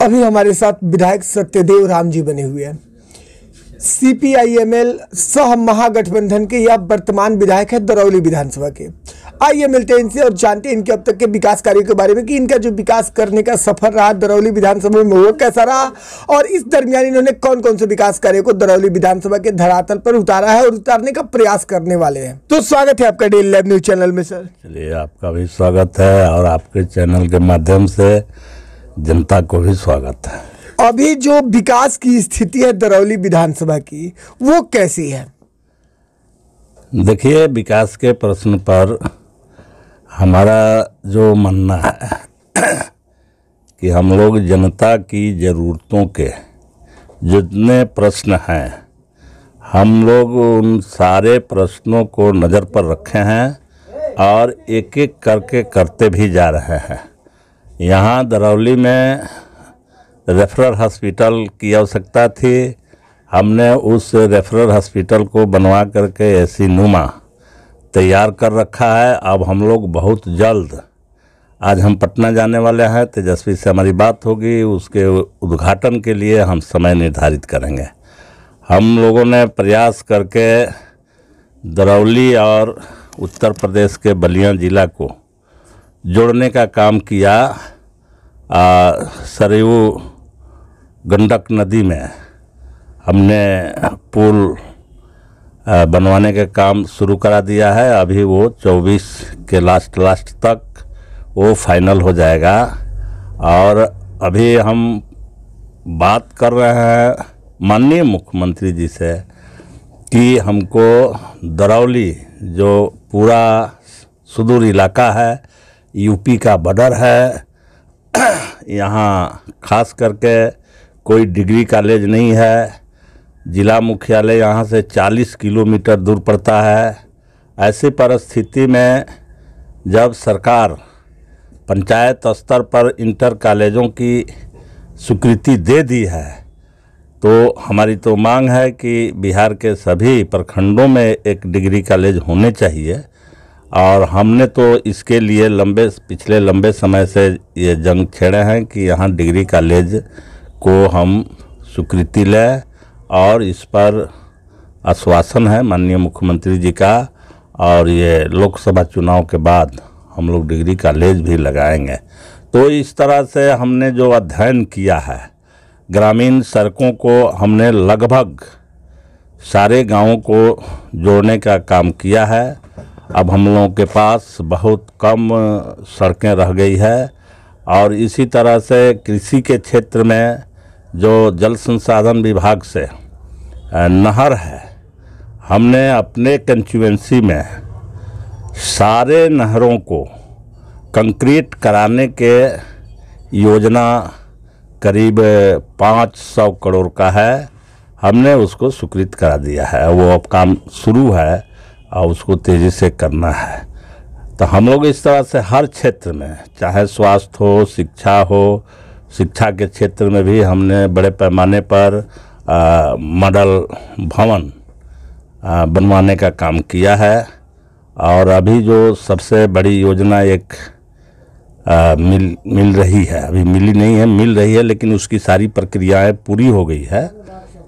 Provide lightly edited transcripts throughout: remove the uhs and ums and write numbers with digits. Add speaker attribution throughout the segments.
Speaker 1: अभी हमारे साथ विधायक सत्यदेव राम जी बने हुए हैं। CPIML सह महागठबंधन के यह वर्तमान विधायक है दरौली विधानसभा के। आइए मिलते हैं इनसे और जानते हैं इनके अब तक के विकास कार्यों के बारे में कि इनका जो विकास करने का सफर रहा दरौली विधानसभा में वो कैसा रहा और इस दरमियान इन्होंने कौन कौन से विकास कार्यों को दरौली विधानसभा के धरातल पर उतारा है और उतारने का प्रयास करने वाले हैं। तो स्वागत है आपका डेली लाइव न्यूज चैनल में सर।
Speaker 2: चलिए, आपका भी स्वागत है और आपके चैनल के माध्यम से जनता को भी स्वागत है।
Speaker 1: अभी जो विकास की स्थिति है दरौली विधानसभा की वो कैसी है?
Speaker 2: देखिए, विकास के प्रश्न पर हमारा जो मानना है कि हम लोग जनता की ज़रूरतों के जितने प्रश्न हैं हम लोग उन सारे प्रश्नों को नज़र पर रखे हैं और एक एक करके करते भी जा रहे हैं। यहाँ दरौली में रेफरल हॉस्पिटल की आवश्यकता थी। हमने उस रेफरल हॉस्पिटल को बनवा करके ऐसी नुमा तैयार कर रखा है। अब हम लोग बहुत जल्द, आज हम पटना जाने वाले हैं, तेजस्वी से हमारी बात होगी, उसके उद्घाटन के लिए हम समय निर्धारित करेंगे। हम लोगों ने प्रयास करके दरौली और उत्तर प्रदेश के बलिया जिला को जोड़ने का काम किया। सरयू गंडक नदी में हमने पुल बनवाने का काम शुरू करा दिया है। अभी वो 24 के लास्ट तक वो फाइनल हो जाएगा। और अभी हम बात कर रहे हैं माननीय मुख्यमंत्री जी से कि हमको दरौली जो पूरा सुदूर इलाका है, यूपी का बॉर्डर है, यहाँ खास करके कोई डिग्री कॉलेज नहीं है। जिला मुख्यालय यहाँ से 40 किलोमीटर दूर पड़ता है। ऐसी परिस्थिति में जब सरकार पंचायत स्तर पर इंटर कॉलेजों की स्वीकृति दे दी है तो हमारी तो मांग है कि बिहार के सभी प्रखंडों में एक डिग्री कॉलेज होने चाहिए। और हमने तो इसके लिए पिछले लंबे समय से ये जंग छेड़े हैं कि यहाँ डिग्री कॉलेज को हम स्वीकृति लें और इस पर आश्वासन है माननीय मुख्यमंत्री जी का। और ये लोकसभा चुनाव के बाद हम लोग डिग्री कॉलेज भी लगाएंगे। तो इस तरह से हमने जो अध्ययन किया है, ग्रामीण सड़कों को हमने लगभग सारे गांवों को जोड़ने का काम किया है। अब हम लोगों के पास बहुत कम सड़कें रह गई है। और इसी तरह से कृषि के क्षेत्र में जो जल संसाधन विभाग से नहर है, हमने अपने कंस्टिट्यूएंसी में सारे नहरों को कंक्रीट कराने के योजना करीब 500 करोड़ का है। हमने उसको स्वीकृत करा दिया है। वो अब काम शुरू है और उसको तेज़ी से करना है। तो हम लोग इस तरह से हर क्षेत्र में, चाहे स्वास्थ्य हो, शिक्षा के क्षेत्र में भी हमने बड़े पैमाने पर मॉडल भवन बनवाने का काम किया है। और अभी जो सबसे बड़ी योजना एक मिल रही है, अभी मिली नहीं है, मिल रही है, लेकिन उसकी सारी प्रक्रियाएं पूरी हो गई है।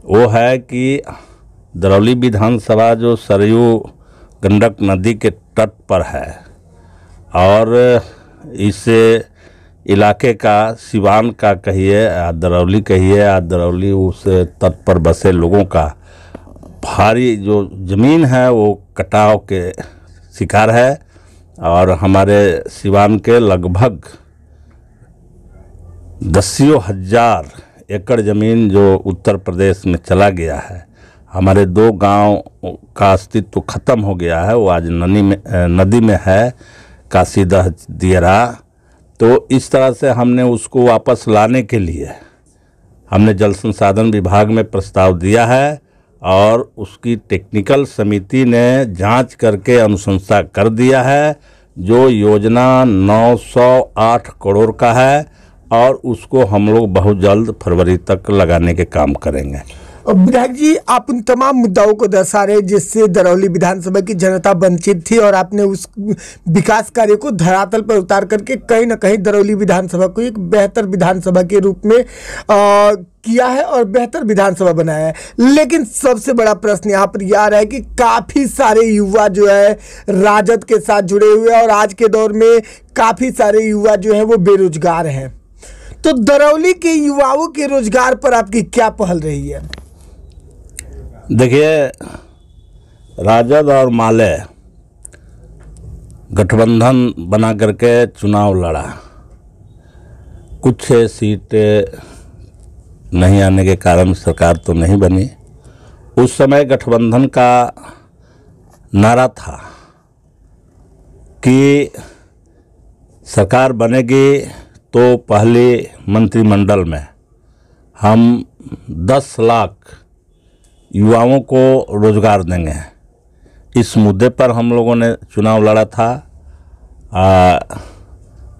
Speaker 2: वो है कि दरौली विधानसभा जो सरयू गंडक नदी के तट पर है और इस इलाके का, सिवान का कहिए या दरौली कहिए या दरौली उस तट पर बसे लोगों का भारी जो ज़मीन है वो कटाव के शिकार है। और हमारे सिवान के लगभग 10,000 एकड़ ज़मीन जो उत्तर प्रदेश में चला गया है। हमारे 2 गांव का अस्तित्व खत्म हो गया है। वो आज नदी में है, काशीदह दियरा। तो इस तरह से हमने उसको वापस लाने के लिए हमने जल संसाधन विभाग में प्रस्ताव दिया है और उसकी टेक्निकल समिति ने जांच करके अनुशंसा कर दिया है। जो योजना 908 करोड़ का है और उसको हम लोग बहुत जल्द फरवरी तक लगाने के काम करेंगे।
Speaker 1: और विधायक जी, आप उन तमाम मुद्दाओं को दर्शा रहे जिससे दरौली विधानसभा की जनता वंचित थी, और आपने उस विकास कार्य को धरातल पर उतार करके कहीं ना कहीं दरौली विधानसभा को एक बेहतर विधानसभा के रूप में किया है और बेहतर विधानसभा बनाया है। लेकिन सबसे बड़ा प्रश्न यहाँ पर यह आ रहा है कि काफ़ी सारे युवा जो है राजद के साथ जुड़े हुए हैं, और आज के दौर में काफ़ी सारे युवा जो है वो बेरोजगार हैं। तो दरौली के युवाओं के रोजगार पर आपकी क्या पहल रही है?
Speaker 2: देखिए, राजद और माले गठबंधन बना करके चुनाव लड़ा, कुछ सीटें नहीं आने के कारण सरकार तो नहीं बनी। उस समय गठबंधन का नारा था कि सरकार बनेगी तो पहले मंत्रिमंडल में हम 10 लाख युवाओं को रोजगार देंगे। इस मुद्दे पर हम लोगों ने चुनाव लड़ा था।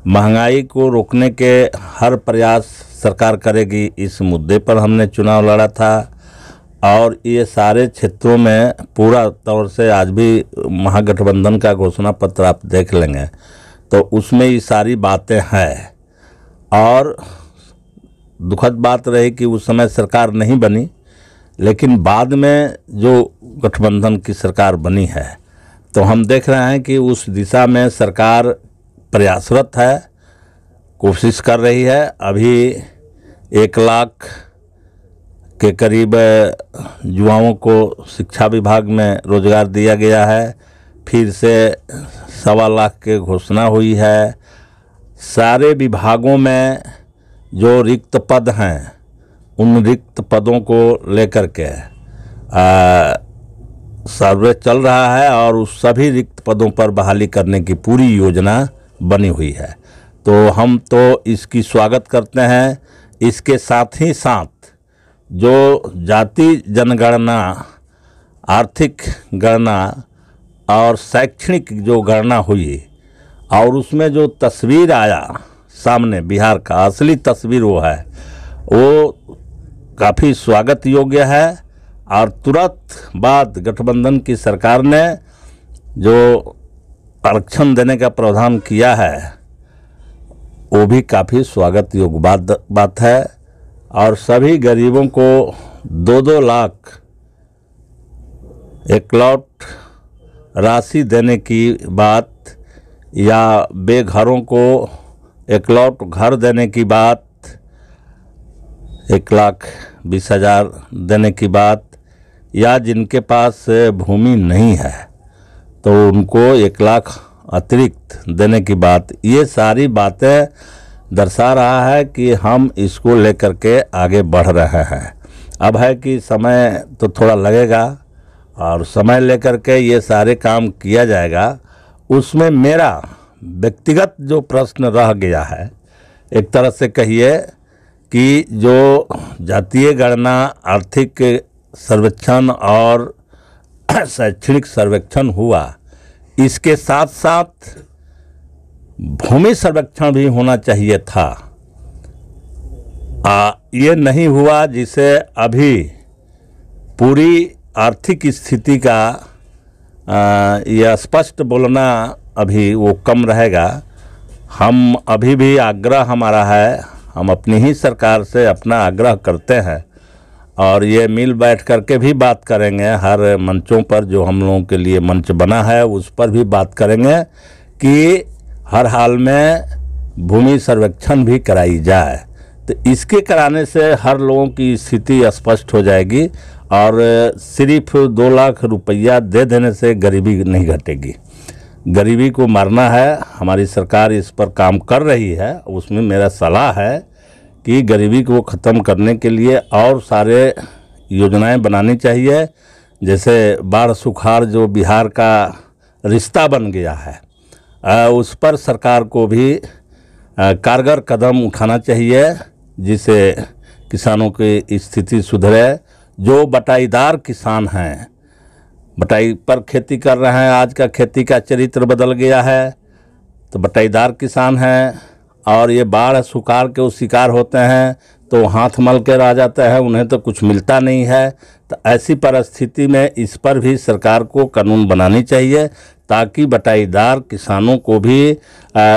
Speaker 2: महंगाई को रोकने के हर प्रयास सरकार करेगी, इस मुद्दे पर हमने चुनाव लड़ा था। और ये सारे क्षेत्रों में पूरा तौर से आज भी महागठबंधन का घोषणा पत्र आप देख लेंगे तो उसमें ये सारी बातें हैं। और दुखद बात रही कि उस समय सरकार नहीं बनी, लेकिन बाद में जो गठबंधन की सरकार बनी है तो हम देख रहे हैं कि उस दिशा में सरकार प्रयासरत है, कोशिश कर रही है। अभी 1 लाख के करीब युवाओं को शिक्षा विभाग में रोजगार दिया गया है, फिर से 1.25 लाख की घोषणा हुई है। सारे विभागों में जो रिक्त पद हैं उन रिक्त पदों को लेकर के सर्वे चल रहा है और उस सभी रिक्त पदों पर बहाली करने की पूरी योजना बनी हुई है। तो हम तो इसकी स्वागत करते हैं। इसके साथ ही साथ जो जाति जनगणना, आर्थिक गणना और शैक्षणिक जो गणना हुई और उसमें जो तस्वीर आया सामने बिहार का, असली तस्वीर वो है, वो काफ़ी स्वागत योग्य है। और तुरंत बाद गठबंधन की सरकार ने जो आरक्षण देने का प्रावधान किया है वो भी काफ़ी स्वागत योग्य बात है। और सभी गरीबों को 2-2 लाख एकलौट राशि देने की बात, या बेघरों को एकलौट घर देने की बात, 1,20,000 देने की बात, या जिनके पास भूमि नहीं है तो उनको 1 लाख अतिरिक्त देने की बात, ये सारी बातें दर्शा रहा है कि हम इसको लेकर के आगे बढ़ रहे हैं। अब है कि समय तो थोड़ा लगेगा और समय लेकर के ये सारे काम किया जाएगा। उसमें मेरा व्यक्तिगत जो प्रश्न रह गया है, एक तरह से कहिए कि जो जातीय गणना, आर्थिक सर्वेक्षण और शैक्षणिक सर्वेक्षण हुआ, इसके साथ साथ भूमि सर्वेक्षण भी होना चाहिए था। ये नहीं हुआ, जिसे अभी पूरी आर्थिक स्थिति का यह स्पष्ट बोलना अभी वो कम रहेगा। हम अभी भी आग्रह हमारा है, हम अपनी ही सरकार से अपना आग्रह करते हैं और ये मिल बैठ करके भी बात करेंगे। हर मंचों पर जो हम लोगों के लिए मंच बना है उस पर भी बात करेंगे कि हर हाल में भूमि सर्वेक्षण भी कराई जाए। तो इसके कराने से हर लोगों की स्थिति स्पष्ट हो जाएगी और सिर्फ 2 लाख रुपया दे देने से गरीबी नहीं घटेगी। गरीबी को मारना है, हमारी सरकार इस पर काम कर रही है। उसमें मेरा सलाह है कि गरीबी को ख़त्म करने के लिए और सारे योजनाएं बनानी चाहिए। जैसे बाढ़ सुखाड़ जो बिहार का रिश्ता बन गया है, उस पर सरकार को भी कारगर कदम उठाना चाहिए, जिससे किसानों की स्थिति सुधरे। जो बटाईदार किसान हैं, बटाई पर खेती कर रहे हैं, आज का खेती का चरित्र बदल गया है, तो बटाईदार किसान हैं और ये बाढ़ सुखाड़ के शिकार होते हैं तो हाथ मल के रह जाते हैं, उन्हें तो कुछ मिलता नहीं है। तो ऐसी परिस्थिति में इस पर भी सरकार को कानून बनानी चाहिए ताकि बटाईदार किसानों को भी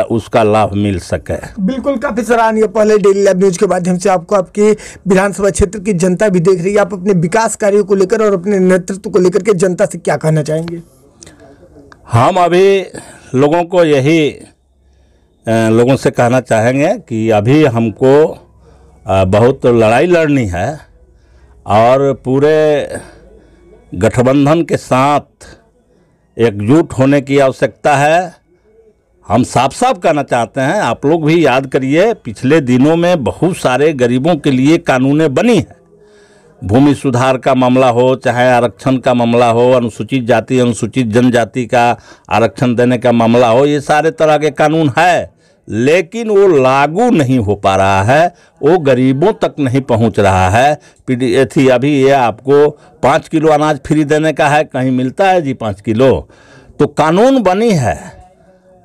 Speaker 2: उसका लाभ मिल सके।
Speaker 1: बिल्कुल, काफी सराहनीय। पहले डेली लाइव न्यूज के माध्यम से आपको आपके विधानसभा क्षेत्र की जनता भी देख रही है। आप अपने विकास कार्यों को लेकर और अपने नेतृत्व को लेकर के जनता से क्या कहना चाहेंगे?
Speaker 2: हम अभी लोगों को यही लोगों से कहना चाहेंगे कि अभी हमको बहुत लड़ाई लड़नी है और पूरे गठबंधन के साथ एकजुट होने की आवश्यकता है। हम साफ साफ कहना चाहते हैं, आप लोग भी याद करिए, पिछले दिनों में बहुत सारे गरीबों के लिए कानूनें बनी हैं। भूमि सुधार का मामला हो, चाहे आरक्षण का मामला हो, अनुसूचित जाति अनुसूचित जनजाति का आरक्षण देने का मामला हो, ये सारे तरह के कानून है, लेकिन वो लागू नहीं हो पा रहा है, वो गरीबों तक नहीं पहुंच रहा है। थी अभी ये आपको 5 किलो अनाज फ्री देने का है, कहीं मिलता है जी 5 किलो? तो कानून बनी है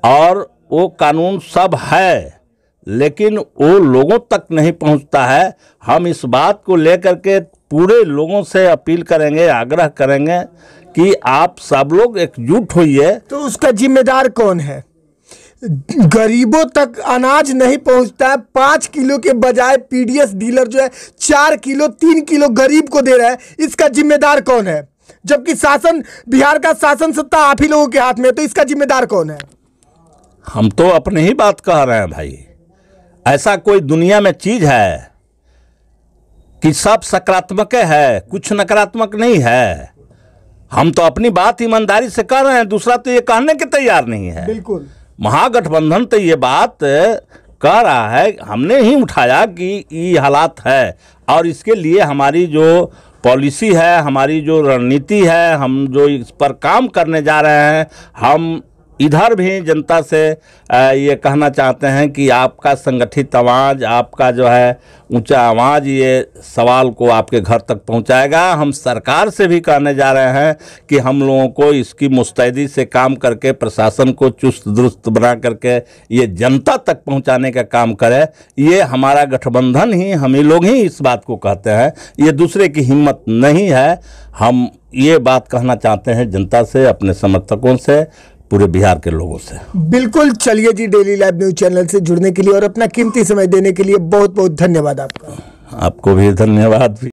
Speaker 2: और वो कानून सब है, लेकिन वो लोगों तक नहीं पहुंचता है। हम इस बात को लेकर के पूरे लोगों से अपील करेंगे, आग्रह करेंगे कि आप सब लोग एकजुट होइए।
Speaker 1: तो उसका जिम्मेदार कौन है? गरीबों तक अनाज नहीं पहुंचता है, 5 किलो के बजाय पीडीएस डीलर जो है 4 किलो 3 किलो गरीब को दे रहा है, इसका जिम्मेदार कौन है? जबकि शासन, बिहार का शासन सत्ता आप ही लोगों के हाथ में है, तो इसका जिम्मेदार कौन है?
Speaker 2: हम तो अपने ही बात कह रहे हैं भाई। ऐसा कोई दुनिया में चीज है कि सब सकारात्मक है, कुछ नकारात्मक नहीं है। हम तो अपनी बात ईमानदारी से कह रहे हैं, दूसरा तो ये कहने के तैयार नहीं है।
Speaker 1: बिल्कुल,
Speaker 2: महागठबंधन तो ये बात कह रहा है, हमने ही उठाया कि ये हालात है और इसके लिए हमारी जो पॉलिसी है, हमारी जो रणनीति है, हम जो इस पर काम करने जा रहे हैं, हम इधर भी जनता से ये कहना चाहते हैं कि आपका संगठित आवाज़, आपका जो है ऊंचा आवाज़, ये सवाल को आपके घर तक पहुंचाएगा। हम सरकार से भी कहने जा रहे हैं कि हम लोगों को इसकी मुस्तैदी से काम करके प्रशासन को चुस्त दुरुस्त बना करके ये जनता तक पहुंचाने का काम करे। ये हमारा गठबंधन ही, हम ही लोग ही इस बात को कहते हैं, ये दूसरे की हिम्मत नहीं है। हम ये बात कहना चाहते हैं जनता से, अपने समर्थकों से, पूरे बिहार के लोगों से।
Speaker 1: बिल्कुल। चलिए जी, डेली लाइव न्यूज चैनल से जुड़ने के लिए और अपना कीमती समय देने के लिए बहुत बहुत धन्यवाद आपका।
Speaker 2: आपको भी धन्यवाद।